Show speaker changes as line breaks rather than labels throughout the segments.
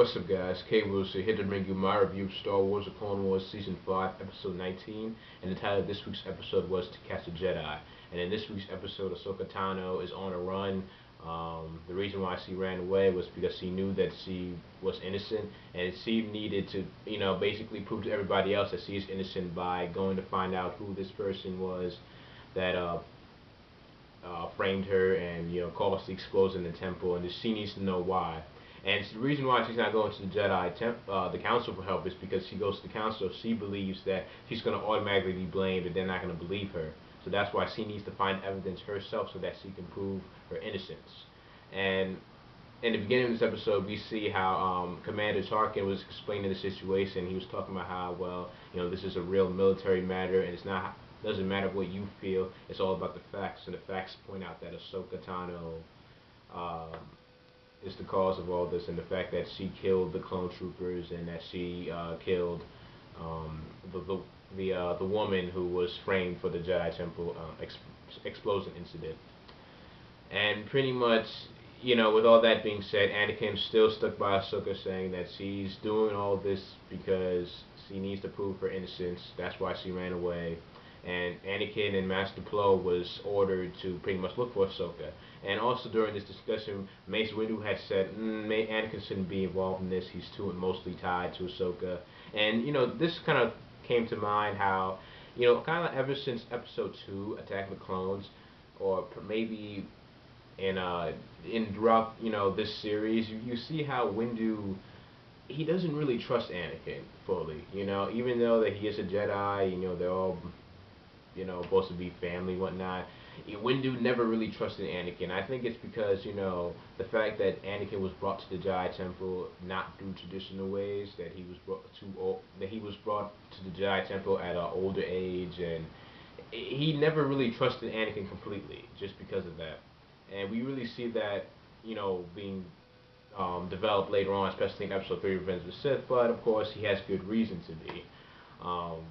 What's up, guys? K Wilson here to bring you my review of Star Wars: The Clone Wars Season 5, Episode 19, and the title of this week's episode was To Catch a Jedi. And in this week's episode, Ahsoka Tano is on a run. The reason why she ran away was because she knew that she was innocent, and she needed to, basically prove to everybody else that she is innocent by going to find out who this person was that framed her and caused the explosion in the temple, and she needs to know why. And the reason why she's not going to the the council for help is because she goes to the council. She believes that she's going to automatically be blamed, and they're not going to believe her. So that's why she needs to find evidence herself so that she can prove her innocence. And in the beginning of this episode, we see how Commander Tarkin was explaining the situation. He was talking about how, well, this is a real military matter, and it's not doesn't matter what you feel. It's all about the facts, and the facts point out that Ahsoka Tano is the cause of all this, and the fact that she killed the clone troopers and that she killed um, the woman who was framed for the Jedi Temple explosion incident. And pretty much, with all that being said, Anakin's still stuck by Ahsoka, saying that she's doing all this because she needs to prove her innocence. That's why she ran away. And Anakin and Master Plo was ordered to pretty much look for Ahsoka. And also during this discussion, Mace Windu had said, Anakin shouldn't be involved in this. He's too mostly tied to Ahsoka. And this kind of came to mind how, kind of ever since Episode 2, Attack of the Clones, or maybe in throughout this series, you see how Windu, he doesn't really trust Anakin fully. Even though that he is a Jedi, they're all supposed to be family, whatnot. Windu never really trusted Anakin. I think it's because, the fact that Anakin was brought to the Jedi Temple not through traditional ways, that he was brought to the Jedi Temple at an older age, and he never really trusted Anakin completely, just because of that. And we really see that, being developed later on, especially in Episode 3, Revenge of the Sith, but of course he has good reason to be.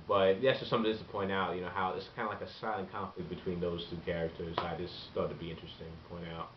But that's just something just to point out, how it's kind of like a silent conflict between those two characters. I just thought it'd be interesting to point out.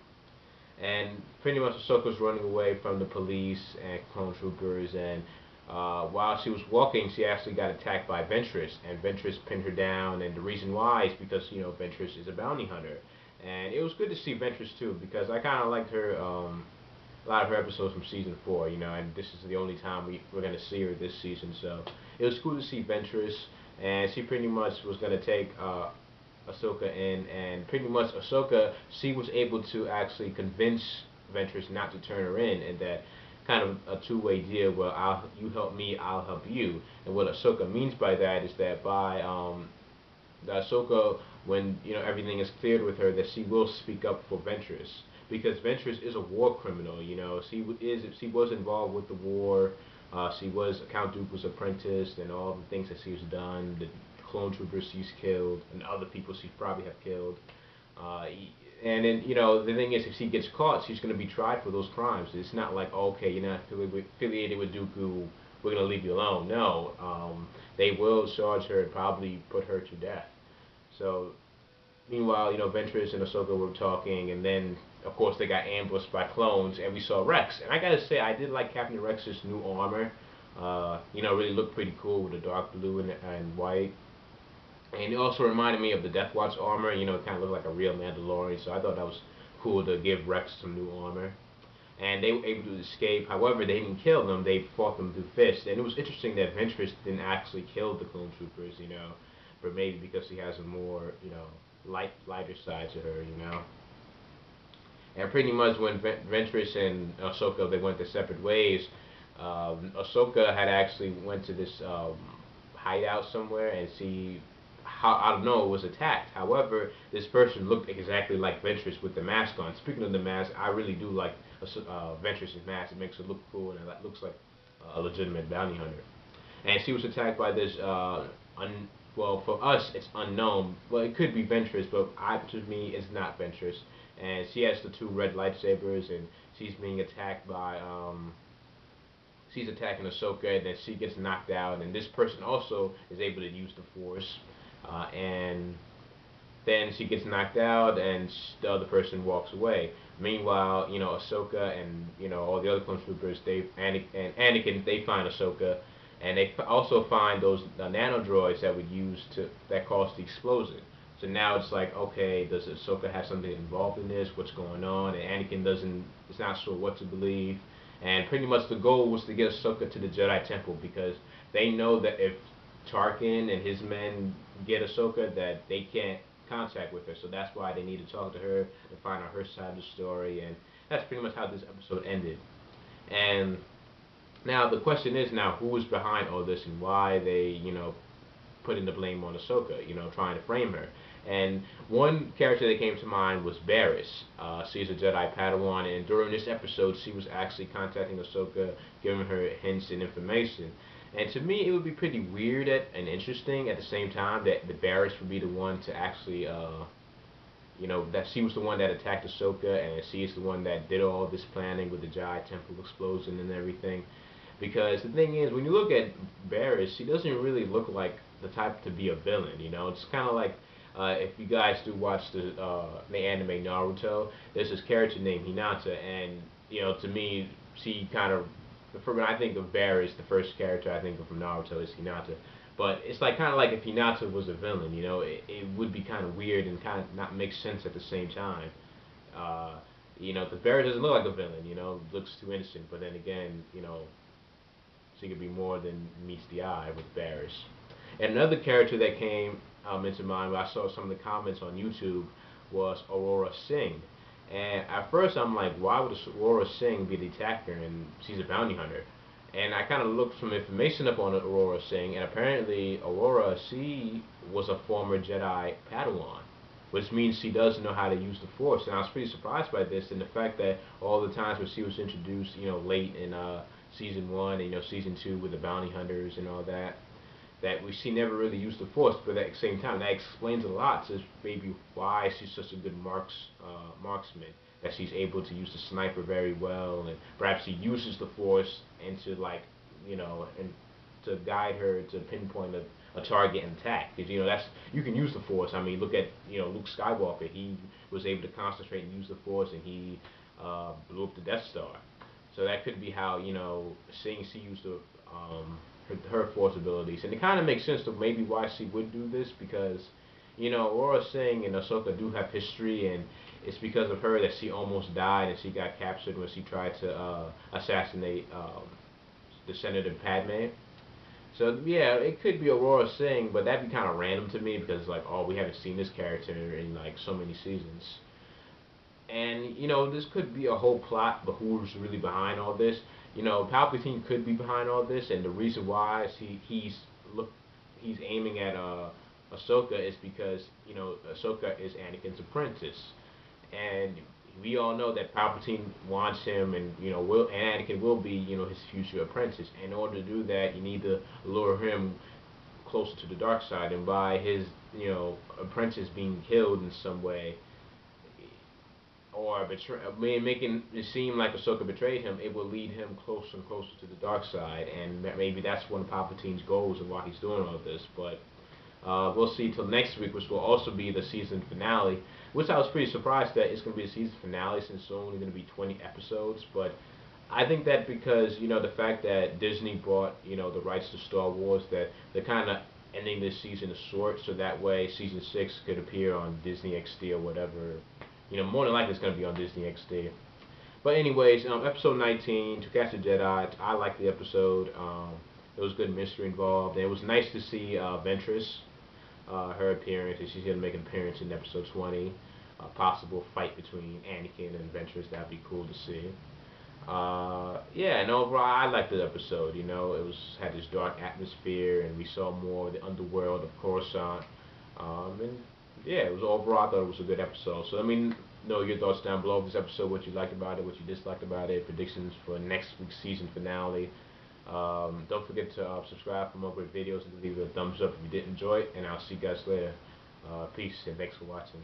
And pretty much Ahsoka's running away from the police and clone troopers, and while she was walking, she actually got attacked by Ventress, and Ventress pinned her down, and the reason why is because, Ventress is a bounty hunter. And it was good to see Ventress too, because I kind of liked her, a lot of her episodes from season 4, and this is the only time we're going to see her this season, so it was cool to see Ventress, and she pretty much was going to take Ahsoka in, and pretty much Ahsoka, she was able to actually convince Ventress not to turn her in, and that kind of a two-way deal where you help me, I'll help you. And what Ahsoka means by that is that by that Ahsoka, when everything is cleared with her, that she will speak up for Ventress, because Ventress is a war criminal. She was involved with the war. She was Count Dooku's apprentice, and all the things that she's done, the clone troopers she's killed, and other people she probably have killed. And then the thing is, if she gets caught, she's going to be tried for those crimes. It's not like, okay, you're not affiliated with Dooku, we're going to leave you alone. No, they will charge her and probably put her to death. So, meanwhile, Ventress and Ahsoka were talking, and then, of course, they got ambushed by clones, and we saw Rex. And I gotta say, I did like Captain Rex's new armor. Really looked pretty cool with the dark blue and white. And it also reminded me of the Death Watch armor. It kind of looked like a real Mandalorian, so I thought that was cool to give Rex some new armor. And they were able to escape. However, they didn't kill them. They fought them through fists. And it was interesting that Ventress didn't actually kill the clone troopers, but maybe because she has a more, lighter side to her. And pretty much when Ventress and Ahsoka, they went their separate ways, Ahsoka had actually went to this hideout somewhere, and she, out of nowhere, was attacked. However, this person looked exactly like Ventress with the mask on. Speaking of the mask, I really do like Ventress's mask. It makes her look cool, and it looks like a legitimate bounty hunter. And she was attacked by this well, for us, it's unknown. Well, it could be Ventress, but to me, it's not Ventress. And she has the two red lightsabers, and she's being attacked by, she's attacking Ahsoka, and then she gets knocked out, and this person also is able to use the Force, and then she gets knocked out, and the other person walks away. Meanwhile, Ahsoka and all the other clone troopers, Anakin, they find Ahsoka, and they also find those nano droids that would use to that caused the explosion. So now it's like, okay, does Ahsoka have something involved in this? What's going on? And Anakin is not sure what to believe. And pretty much the goal was to get Ahsoka to the Jedi Temple because they know that if Tarkin and his men get Ahsoka, that they can't contact with her. So that's why they need to talk to her to find out her side of the story. And that's pretty much how this episode ended. And now the question is now who is behind all this and why they, putting the blame on Ahsoka, trying to frame her. And one character that came to mind was Barriss. She's a Jedi Padawan, and during this episode, she was actually contacting Ahsoka, giving her hints and information. And to me, it would be pretty weird and interesting at the same time that the Barriss would be the one to actually, that she was the one that attacked Ahsoka, and she is the one that did all this planning with the Jedi Temple explosion and everything. Because the thing is, when you look at Barriss, she doesn't really look like the type to be a villain. It's kind of like if you guys do watch the anime Naruto, there's this character named Hinata, and to me, she kind of when I think of Barriss, the first character I think of from Naruto is Hinata. But it's like kind of like if Hinata was a villain, it would be kind of weird and kind of not make sense at the same time. Uh, because Barriss doesn't look like a villain, looks too innocent. But then again, she could be more than meets the eye with Barriss. And another character that came into mind when I saw some of the comments on YouTube was Aurora Singh. And at first I'm like, why would Aurora Singh be the attacker and she's a bounty hunter? And I kind of looked some information up on Aurora Singh, and apparently Aurora, she was a former Jedi Padawan, which means she does know how to use the Force. And I was pretty surprised by this, and the fact that all the times when she was introduced, late in season one and season two with the bounty hunters and all that, she never really used the Force. But at the same time, that explains a lot to maybe why she's such a good marksman. That she's able to use the sniper very well, and perhaps she uses the Force into and to guide her to pinpoint a target and attack. Because that's you can use the Force. I mean, look at Luke Skywalker. He was able to concentrate and use the Force, and he blew up the Death Star. So that could be how seeing she used her Force abilities, and it kind of makes sense to maybe why she would do this because Aurora Singh and Ahsoka do have history, and it's because of her that she almost died and she got captured when she tried to assassinate the Senator Padme. So yeah, it could be Aurora Singh, but that'd be kind of random to me because like, oh, we haven't seen this character in like so many seasons. And this could be a whole plot, but who's really behind all this? Palpatine could be behind all this, and the reason why is he's aiming at Ahsoka is because Ahsoka is Anakin's apprentice, and we all know that Palpatine wants him, and Anakin will be his future apprentice. In order to do that, you need to lure him closer to the dark side, and by his apprentice being killed in some way or making it seem like Ahsoka betrayed him, it will lead him closer and closer to the dark side, and maybe that's one of Palpatine's goals and why he's doing all this. But we'll see till next week, which will also be the season finale, which I was pretty surprised that it's going to be the season finale since it's only going to be 20 episodes. But I think that because the fact that Disney bought the rights to Star Wars, that they're kind of ending this season short, so that way season 6 could appear on Disney XD or whatever. More than likely it's going to be on Disney XD. But anyways, episode 19, To Catch a Jedi, I liked the episode. There was good mystery involved. And it was nice to see Ventress, her appearance, and she's going to make an appearance in episode 20. A possible fight between Anakin and Ventress, that'd be cool to see. Yeah, and overall, I liked the episode. It had this dark atmosphere, and we saw more of the underworld of Coruscant. And yeah, it was overall, I thought it was a good episode. So let me know your thoughts down below of this episode, what you liked about it, what you disliked about it, predictions for next week's season finale. Don't forget to subscribe for more great videos and leave a thumbs up if you did enjoy it, and I'll see you guys later. Peace, and thanks for watching.